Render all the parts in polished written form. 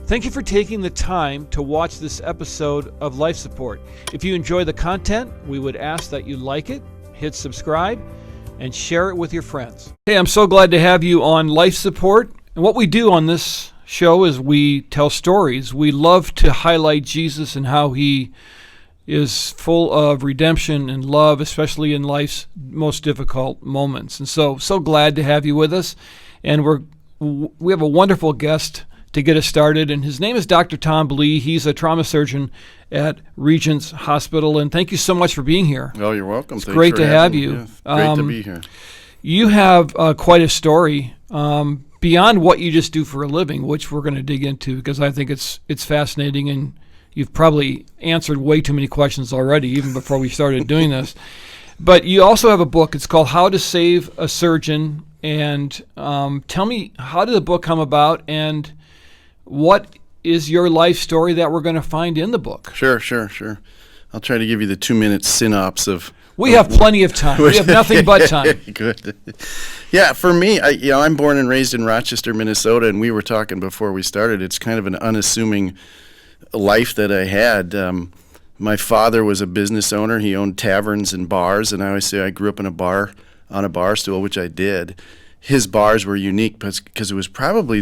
Thank you for taking the time to watch this episode of Life Support. If you enjoy the content, we would ask that you like it, hit subscribe, and share it with your friends. Hey, I'm so glad to have you on Life Support. And what we do on this show is we tell stories. We love to highlight Jesus and how he is full of redemption and love, especially in life's most difficult moments. And so glad to have you with us. And we have a wonderful guest to get us started, and his name is Dr. Tom Blee. He's a trauma surgeon at Regents Hospital, and thank you so much for being here. Oh, you're welcome. It's great to have you. Great to be here. You have quite a story beyond what you just do for a living, which we're going to dig into because I think it's fascinating, and you've probably answered way too many questions already, even before we started doing this. But you also have a book. It's called How to Save a Surgeon, and tell me, how did the book come about, and what is your life story that we're going to find in the book? Sure. I'll try to give you the 2-minute synopsis of... We have plenty of time. We have nothing but time. Good. Yeah, for me, I'm born and raised in Rochester, Minnesota, and we were talking before we started. It's kind of an unassuming life that I had. My father was a business owner. He owned taverns and bars, and I always say I grew up on a bar stool, which I did. His bars were unique because it was probably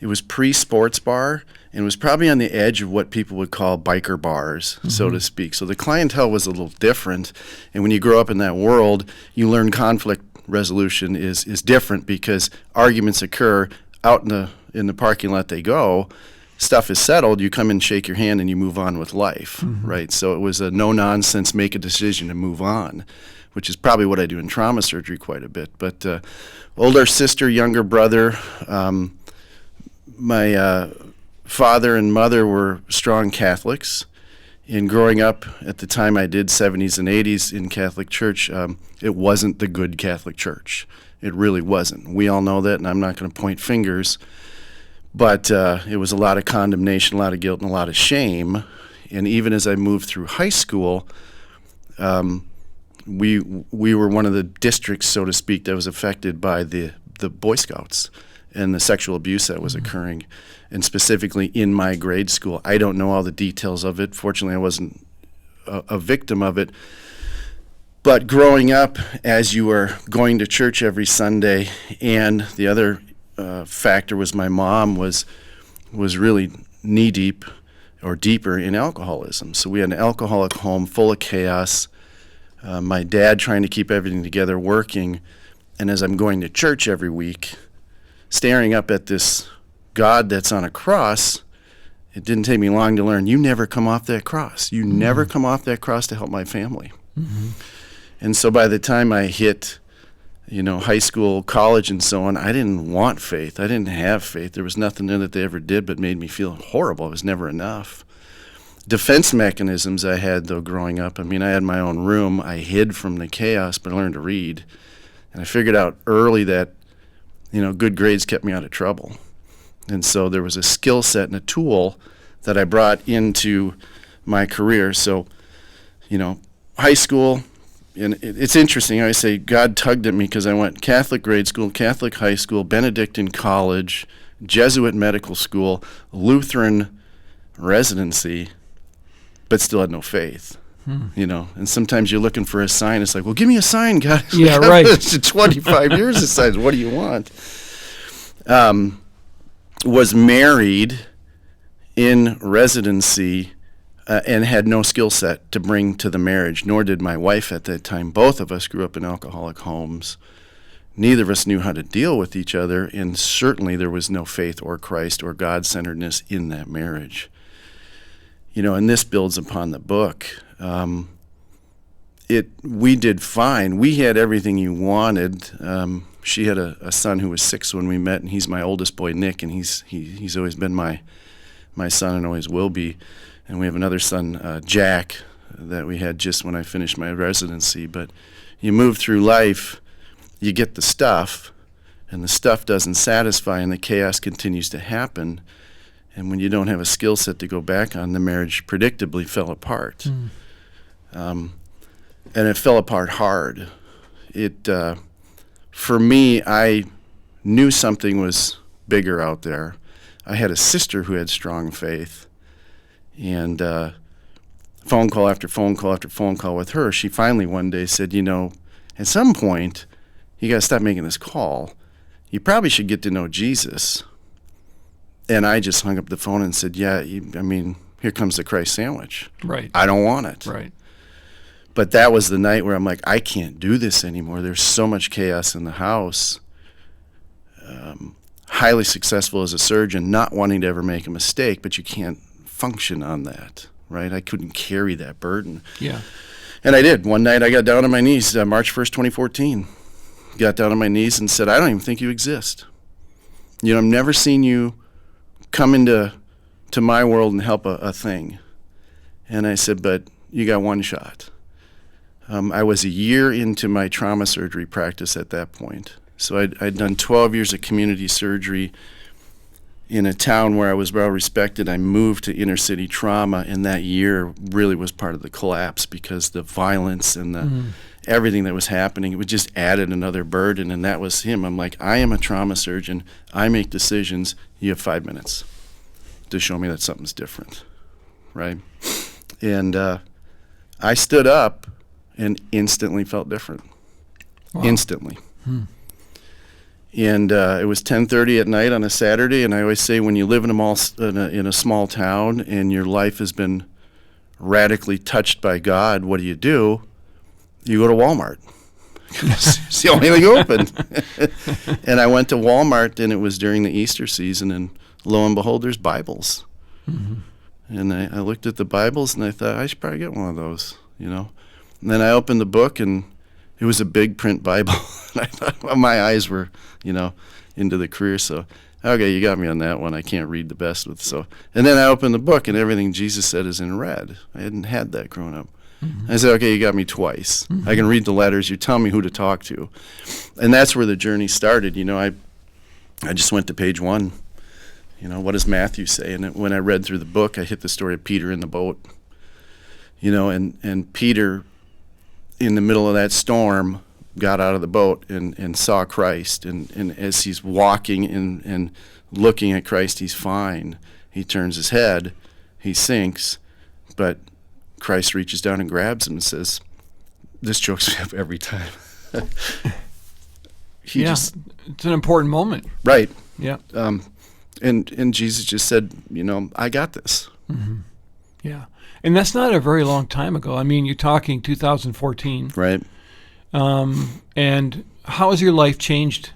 it was pre-sports bar, and it was probably on the edge of what people would call biker bars, so to speak. So the clientele was a little different, and when you grow up in that world, you learn conflict resolution is different because arguments occur out in the parking lot. They go, stuff is settled, you come and shake your hand and you move on with life, right? So it was a no-nonsense, make a decision to move on, which is probably what I do in trauma surgery quite a bit. But older sister, younger brother, my father and mother were strong Catholics. In growing up at the time I did, 70s and 80s in Catholic Church, it wasn't the good Catholic Church. It really wasn't. We all know that, and I'm not going to point fingers. But it was a lot of condemnation, a lot of guilt, and a lot of shame. And even as I moved through high school, we were one of the districts, so to speak, that was affected by the Boy Scouts and the sexual abuse that was occurring, and specifically in my grade school. I don't know all the details of it. Fortunately, I wasn't a victim of it. But growing up, as you were going to church every Sunday, and the other factor was my mom was really knee-deep or deeper in alcoholism. So we had an alcoholic home full of chaos. My dad trying to keep everything together, working, and as I'm going to church every week, staring up at this God that's on a cross, it didn't take me long to learn, you never come off that cross. You never come off that cross to help my family. And so by the time I hit, high school, college, and so on, I didn't want faith. I didn't have faith. There was nothing in it they ever did but made me feel horrible. It was never enough. Defense mechanisms I had, though, growing up. I had my own room. I hid from the chaos, but I learned to read. And I figured out early that, good grades kept me out of trouble. And so there was a skill set and a tool that I brought into my career. So, high school, and it's interesting. I say God tugged at me because I went Catholic grade school, Catholic high school, Benedictine college, Jesuit medical school, Lutheran residency, but still had no faith. And sometimes you're looking for a sign. It's like, well, give me a sign, God. Yeah, right. It's 25 years of signs. What do you want? Was married in residency and had no skill set to bring to the marriage, nor did my wife at that time. Both of us grew up in alcoholic homes. Neither of us knew how to deal with each other, and certainly there was no faith or Christ or God-centeredness in that marriage. And this builds upon the book. We did fine. We had everything you wanted. She had a son who was 6 when we met, and he's my oldest boy, Nick, and he's always been my son and always will be. And we have another son, Jack, that we had just when I finished my residency. But you move through life, you get the stuff, and the stuff doesn't satisfy, and the chaos continues to happen. And when you don't have a skill set to go back on, the marriage predictably fell apart. And it fell apart hard. For me, I knew something was bigger out there. I had a sister who had strong faith, and phone call after phone call after phone call with her, she finally one day said, at some point, you got to stop making this call. You probably should get to know Jesus. And I just hung up the phone and said, here comes the Christ sandwich. Right. I don't want it. Right. But that was the night where I'm like, I can't do this anymore. There's so much chaos in the house. Highly successful as a surgeon, not wanting to ever make a mistake, but you can't function on that, right? I couldn't carry that burden. Yeah. And I did. One night I got down on my knees, March 1st, 2014. Got down on my knees and said, I don't even think you exist. I've never seen you come into my world and help a thing. And I said, but you got one shot. I was a year into my trauma surgery practice at that point. So I'd done 12 years of community surgery in a town where I was well respected. I moved to inner city trauma, and that year really was part of the collapse because the violence and the everything that was happening, it just added another burden, and that was him. I'm like, I am a trauma surgeon. I make decisions. You have 5 minutes to show me that something's different, right? And I stood up and instantly felt different. Wow. Instantly. And it was 10:30 at night on a Saturday, and I always say when you live in a small town and your life has been radically touched by God, what do? You go to Walmart. It's the only thing open. And I went to Walmart, and it was during the Easter season, and lo and behold, there's Bibles. And I looked at the Bibles, and I thought, I should probably get one of those, And then I opened the book, and it was a big print Bible. And I thought, well, my eyes were, into the career. So, okay, you got me on that one. I can't read the best with so. And then I opened the book, and everything Jesus said is in red. I hadn't had that growing up. I said, okay, you got me twice. I can read the letters. You tell me who to talk to. And that's where the journey started. I just went to page 1. What does Matthew say? And when I read through the book, I hit the story of Peter in the boat. And Peter, in the middle of that storm, got out of the boat and saw Christ. And as he's walking and looking at Christ, he's fine. He turns his head, he sinks, but Christ reaches down and grabs him and says, this chokes me up every time. It's an important moment. Right. Yeah. And Jesus just said, I got this. Yeah. And that's not a very long time ago. I mean, you're talking 2014. Right. And how has your life changed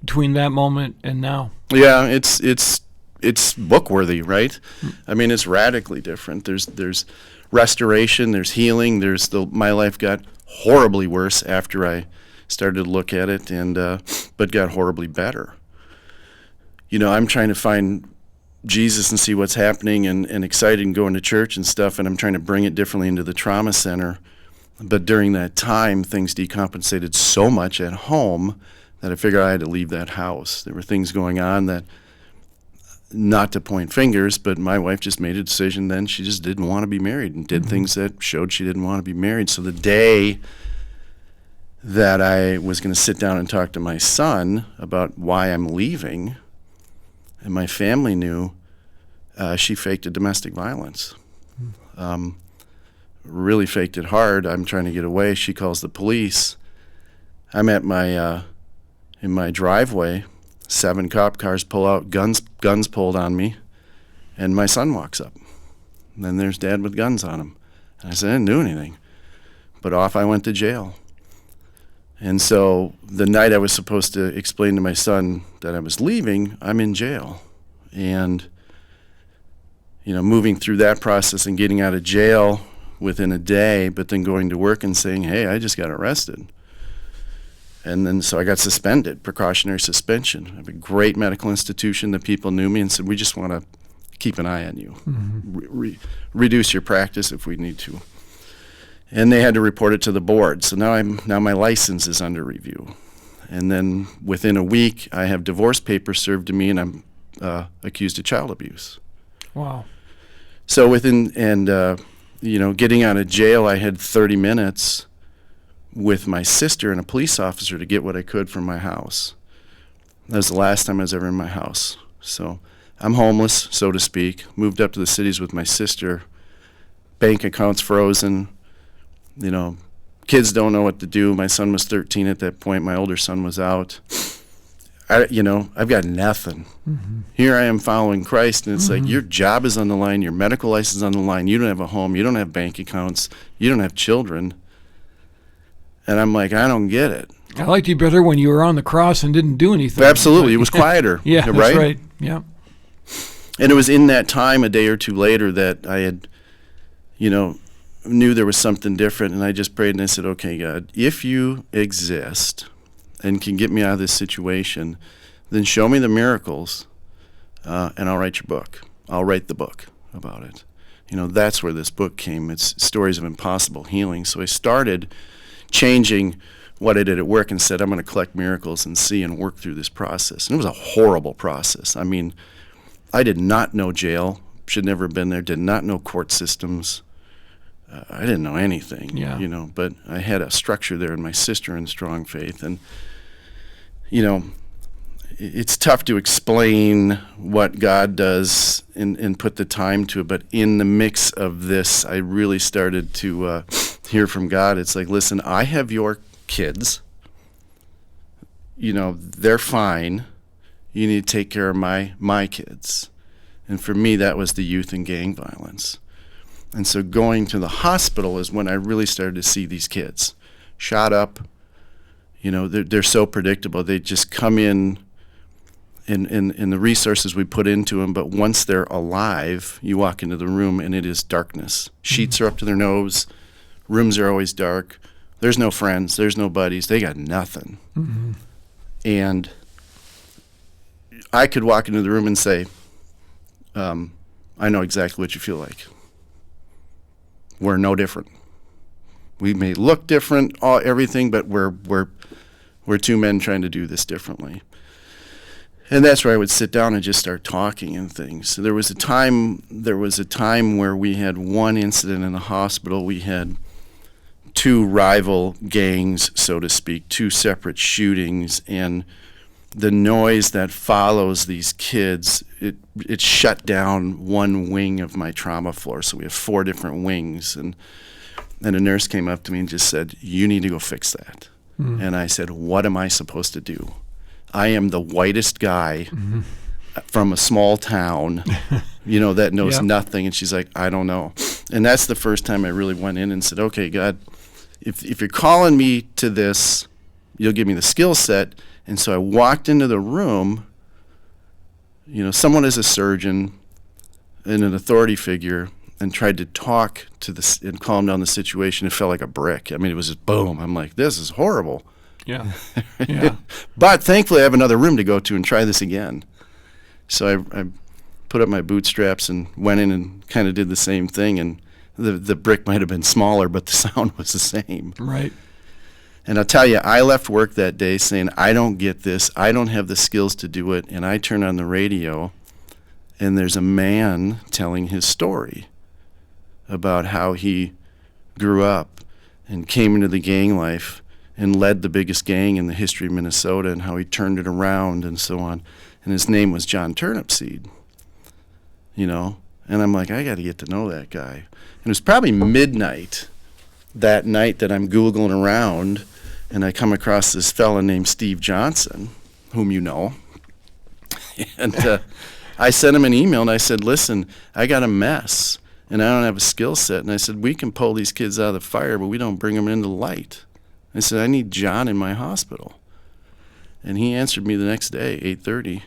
between that moment and now? Yeah, it's book worthy, right? I mean, it's radically different. There's restoration, there's healing, my life got horribly worse after I started to look at it, and but got horribly better. I'm trying to find Jesus and see what's happening and excited and going to church and stuff, and I'm trying to bring it differently into the trauma center. But during that time, things decompensated so much at home that I figured I had to leave that house. There were things going on that, not to point fingers, but my wife just made a decision then. She just didn't want to be married and did things that showed she didn't want to be married. So the day that I was going to sit down and talk to my son about why I'm leaving, and my family knew, she faked a domestic violence. Really faked it hard. I'm trying to get away. She calls the police. I'm at my in my driveway. 7 cop cars pull out, guns pulled on me, and my son walks up. And then there's Dad with guns on him. And I said, I didn't do anything. But off I went to jail. And so the night I was supposed to explain to my son that I was leaving, I'm in jail. And, moving through that process and getting out of jail within a day, but then going to work and saying, hey, I just got arrested. And then so I got suspended, precautionary suspension. I have a great medical institution that people knew me and said, we just want to keep an eye on you. Reduce your practice if we need to. And they had to report it to the board. So now my license is under review. And then within a week, I have divorce papers served to me, and I'm accused of child abuse. Wow. So getting out of jail, I had 30 minutes with my sister and a police officer to get what I could from my house. That was the last time I was ever in my house. So I'm homeless, so to speak. Moved up to the cities with my sister. Bank accounts frozen. You know, kids don't know what to do. My son was 13 at that point. My older son was out. I've got nothing. Mm-hmm. Here I am following Christ, and it's like your job is on the line, your medical license is on the line. You don't have a home. You don't have bank accounts. You don't have children. And I'm like, I don't get it. I liked you better when you were on the cross and didn't do anything. Absolutely. It was quieter. Yeah, right? That's right. Yeah. And it was in that time, a day or two later, that I had, knew there was something different. And I just prayed and I said, okay, God, if you exist and can get me out of this situation, then show me the miracles and I'll write your book. I'll write the book about it. That's where this book came. It's Stories of Impossible Healing. So I started changing what I did at work and said, I'm going to collect miracles and see and work through this process. And it was a horrible process. I mean, I did not know jail, should never have been there, did not know court systems. I didn't know anything, but I had a structure there and my sister in strong faith. And, it's tough to explain what God does and put the time to it, but in the mix of this, I really started to hear from God. It's like, listen, I have your kids. They're fine. You need to take care of my kids. And for me, that was the youth and gang violence. And so going to the hospital is when I really started to see these kids shot up. They're so predictable. They just come in the resources we put into them, but once they're alive, you walk into the room and it is darkness. Sheets are up to their nose. Rooms are always dark. There's no friends. There's no buddies. They got nothing. Mm-hmm. And I could walk into the room and say, I know exactly what you feel like. We're no different. We may look different, everything, but we're two men trying to do this differently. And that's where I would sit down and just start talking and things. So there was a time where we had one incident in the hospital. We had two rival gangs, so to speak, two separate shootings, and the noise that follows these kids, it shut down one wing of my trauma floor. So we have 4 different wings, and a nurse came up to me and just said, you need to go fix that. Mm-hmm. And I said, what am I supposed to do? I am the whitest guy from a small town, that knows nothing. And she's like, I don't know. And that's the first time I really went in and said, okay, God, if you're calling me to this, you'll give me the skill set. And so I walked into the room, someone is a surgeon and an authority figure, and tried to talk to this and calm down the situation. It felt like a brick. I mean, it was just boom. I'm like, this is horrible. Yeah. Yeah. But thankfully I have another room to go to and try this again. So I put up my bootstraps and went in and kind of did the same thing, and the brick might have been smaller, but the sound was the same. Right. And I'll tell you, I left work that day saying, I don't get this. I don't have the skills to do it. And I turn on the radio, and there's a man telling his story about how he grew up and came into the gang life and led the biggest gang in the history of Minnesota, and how he turned it around and so on. And his name was John Turnipseed, And I'm like, I got to get to know that guy. And it was probably midnight that night that I'm Googling around, and I come across this fella named Steve Johnson, whom you know. And I sent him an email, and I said, listen, I got a mess, and I don't have a skill set. And I said, we can pull these kids out of the fire, but we don't bring them into the light. I said, I need John in my hospital. And he answered me the next day, 8:30,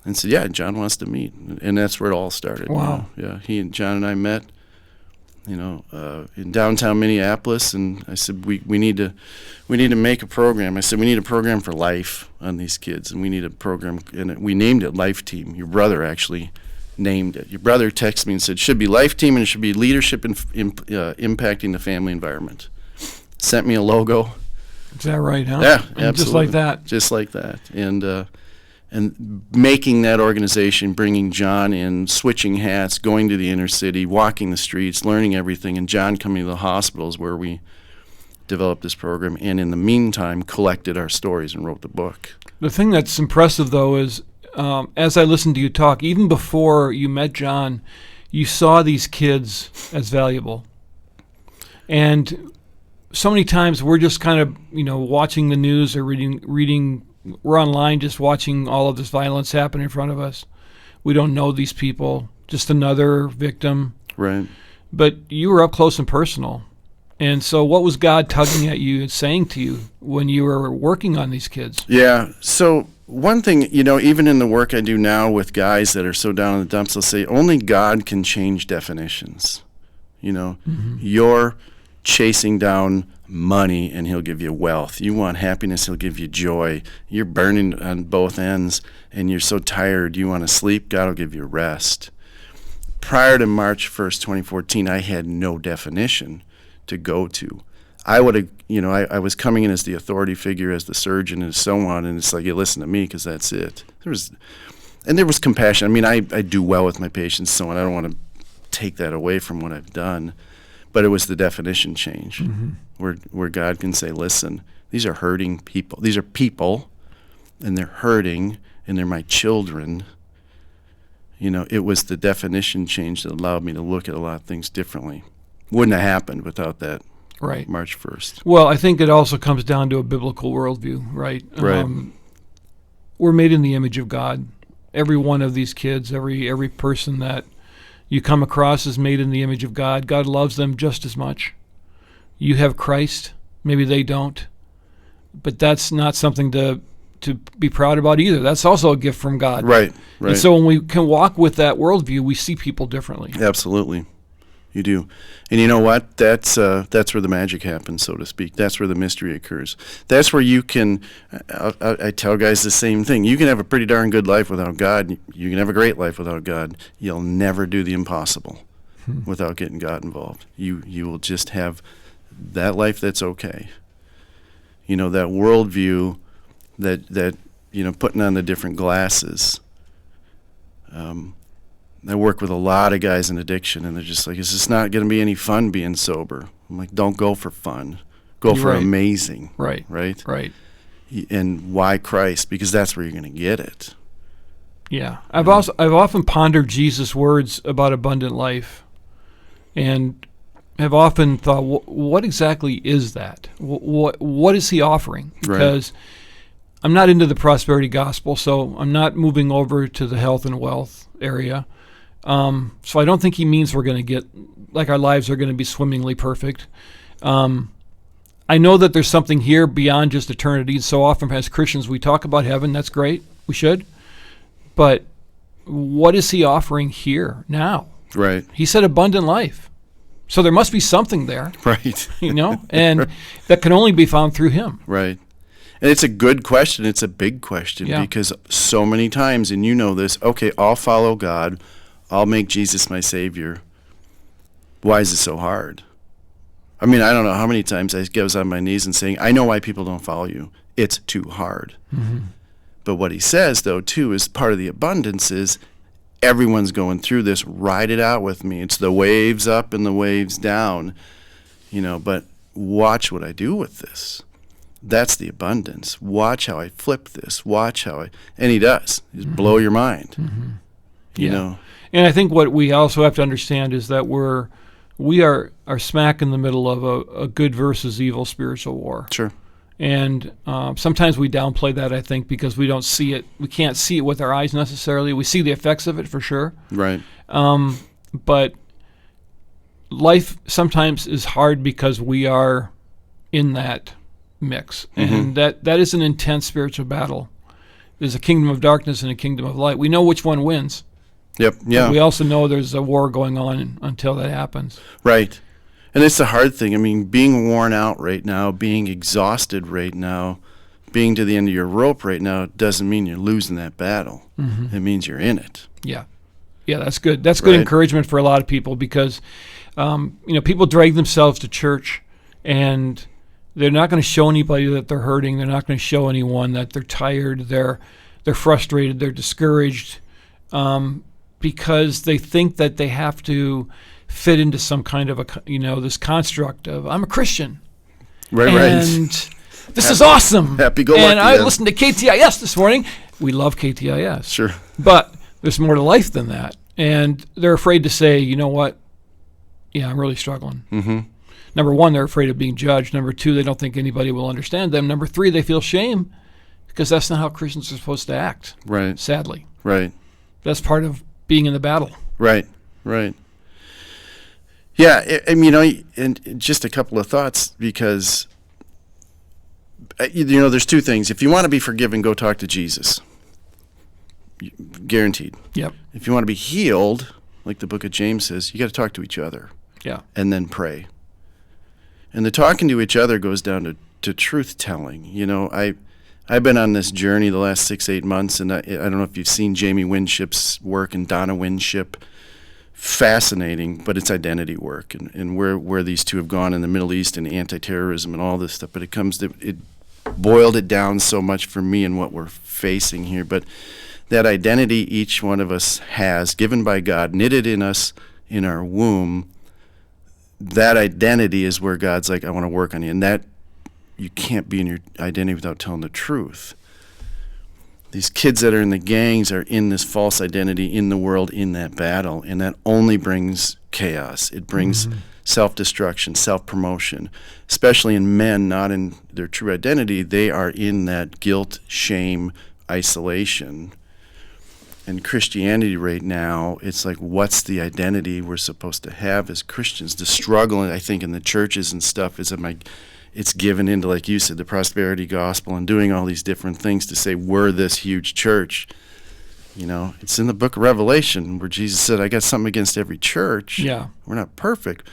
and said, yeah, John wants to meet. And that's where it all started. Wow. Yeah, John and I met, in downtown Minneapolis, and I said, we need to make a program. I said, we need a program for life on these kids, and we need a program, and we named it Life Team. Your brother actually named it. Your brother texted me and said, it should be Life Team, and it should be leadership impacting the family environment. Sent me a logo. Is that right, huh? Yeah, absolutely. Just like that. Just like that. And making that organization, bringing John in, switching hats, going to the inner city, walking the streets, learning everything, and John coming to the hospitals where we developed this program, and in the meantime collected our stories and wrote the book. The thing that's impressive, though, is as I listened to you talk, even before you met John, you saw these kids as valuable. And so many times we're just kind of, watching the news or reading, we're online just watching all of this violence happen in front of us. We don't know these people, just another victim. Right. But you were up close and personal. And so what was God tugging at you and saying to you when you were working on these kids? Yeah. So one thing, even in the work I do now with guys that are so down in the dumps, they'll say only God can change definitions. You're chasing down money and he'll give you wealth. You want happiness, he'll give you joy. You're burning on both ends and you're so tired you want to sleep, God will give you rest. Prior to March 1st, 2014, I had no definition to go to. I would have, I was coming in as the authority figure, as the surgeon and so on, and it's like, you listen to me because that's it. There was compassion. I mean, I do well with my patients, so on. I don't want to take that away from what I've done, but it was the definition change where God can say, listen, these are hurting people. These are people, and they're hurting, and they're my children. It was the definition change that allowed me to look at a lot of things differently. Wouldn't have happened without that. Right. March 1st. Well, I think it also comes down to a biblical worldview, right? Right. We're made in the image of God. Every one of these kids, every person that you come across is made in the image of God. God loves them just as much. You have Christ. Maybe they don't. But that's not something to be proud about either. That's also a gift from God. Right. And so when we can walk with that worldview, we see people differently. Absolutely. You do. And you know what? That's where the magic happens, so to speak. That's where the mystery occurs. That's where you can, I tell guys the same thing. You can have a pretty darn good life without God. You can have a great life without God. You'll never do the impossible without getting God involved. You will just have that life that's okay. That worldview, that putting on the different glasses. I work with a lot of guys in addiction, and they're just like, it's just not going to be any fun being sober. I'm like, don't go for fun. Go for amazing. Right. And why Christ? Because that's where you're going to get it. Yeah. I've often pondered Jesus' words about abundant life, and have often thought, what exactly is that? What is he offering? Because I'm not into the prosperity gospel, so I'm not moving over to the health and wealth area. So I don't think he means we're going to get, like, our lives are going to be swimmingly perfect. I know that there's something here beyond just eternity. So often as Christians we talk about heaven. That's great. We should. But what is he offering here now? Right. He said abundant life. So there must be something there. Right. And that can only be found through him. Right. And it's a good question. It's a big question because so many times, and you know this, okay, I'll follow God. I'll make Jesus my Savior. Why is it so hard? I mean, I don't know how many times I goes on my knees and saying, I know why people don't follow you. It's too hard. But what he says, though, too, is part of the abundance is everyone's going through this. Ride it out with me. It's the waves up and the waves down. But watch what I do with this. That's the abundance. Watch how I flip this. And he does. Just blow your mind. You know. And I think what we also have to understand is that we are smack in the middle of a good versus evil spiritual war. Sure. And sometimes we downplay that, I think, because we don't see it. We can't see it with our eyes necessarily. We see the effects of it for sure. Right. But life sometimes is hard because we are in that mix. And that is an intense spiritual battle. There's a kingdom of darkness and a kingdom of light. We know which one wins. Yep. Yeah. But we also know there's a war going on until that happens. Right. And it's a hard thing. I mean, being worn out right now, being exhausted right now, being to the end of your rope right now doesn't mean you're losing that battle. It means you're in it. Yeah. Yeah, that's good. That's good encouragement for a lot of people because, people drag themselves to church and they're not going to show anybody that they're hurting. They're not going to show anyone that they're tired. They're frustrated. They're discouraged because they think that they have to fit into some kind of this construct of I'm a Christian. Right. And this is awesome. Happy-go-lucky. And I listened to KTIS this morning. we love KTIS. Sure. But there's more to life than that. And they're afraid to say, you know what? Yeah, I'm really struggling. Mm-hmm. Number one, they're afraid of being judged. Number two, they don't think anybody will understand them. Number three, they feel shame because that's not how Christians are supposed to act. Right. Sadly. Right. That's part of being in the battle. Right. Right. Yeah, and just a couple of thoughts because, there's two things. If you want to be forgiven, go talk to Jesus. Guaranteed. Yep. If you want to be healed, like the book of James says, you got to talk to each other. Yeah. And then pray. And the talking to each other goes down to truth telling. I've been on this journey the last 6-8 months, and I don't know if you've seen Jamie Winship's work and Donna Winship. Fascinating, but it's identity work, and where these two have gone in the Middle East and anti-terrorism and all this stuff. But it boiled it down so much for me and what we're facing here. But that identity each one of us has, given by God, knitted in us in our womb, that identity is where God's like, I want to work on you. And that you can't be in your identity without telling the truth. These kids that are in the gangs are in this false identity in the world, in that battle, and that only brings chaos. It brings self-destruction, self-promotion, especially in men not in their true identity. They are in that guilt, shame, isolation. And Christianity right now, it's like, what's the identity we're supposed to have as Christians? The struggle, I think, in the churches and stuff is that it's given into, like you said, the prosperity gospel and doing all these different things to say we're this huge church. It's in the book of Revelation where Jesus said, I got something against every church. Yeah. We're not perfect.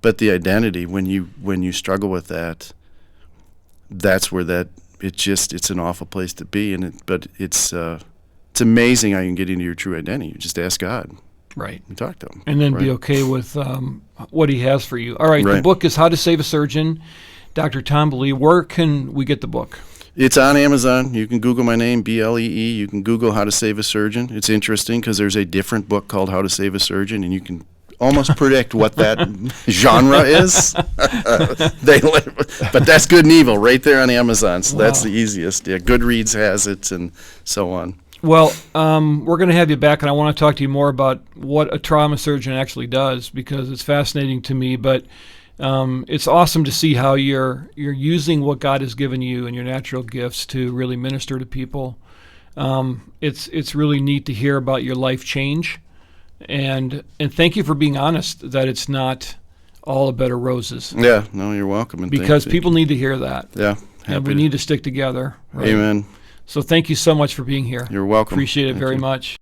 But the identity, when you struggle with that, that's where it's an awful place to be. But it's amazing how you can get into your true identity. You just ask God. Right. And talk to him. And then be okay with what he has for you. All right. The book is How to Save a Surgeon, Dr. Tom Blee. Where can we get the book? It's on Amazon. You can Google my name, Blee. You can Google How to Save a Surgeon. It's interesting because there's a different book called How to Save a Surgeon, and you can almost predict what that genre is. But that's Good and Evil right there on Amazon, so that's the easiest. Yeah, Goodreads has it and so on. Well, we're going to have you back, and I want to talk to you more about what a trauma surgeon actually does because it's fascinating to me. But it's awesome to see how you're using what God has given you and your natural gifts to really minister to people. It's really neat to hear about your life change, and thank you for being honest that it's not all a bed of roses. Yeah, no, you're welcome. And because people need to hear that. Yeah, and we need to stick together. Right? Amen. So thank you so much for being here. You're welcome. Appreciate it Thank very you. much.